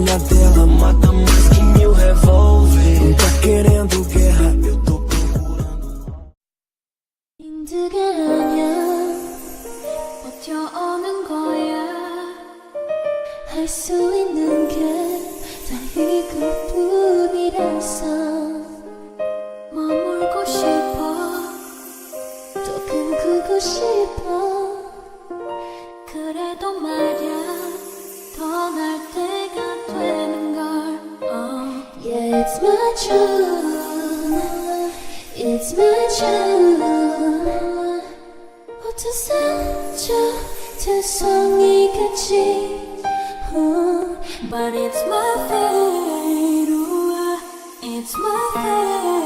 na tela mata mais que 1000 revólver. Não tá querendo guerra, eu tô procurando. 힘들게 하냐 버텨오는 거야. 할 수 있는 게 다 이것뿐이라서 머물고 싶어 조금 크고 싶어. 그래도 말야 더 날 때가 되는걸. Yeah, it's my truth, it's my truth. 어쩌서 죄송이 같이 but it's my fate, it's my fate.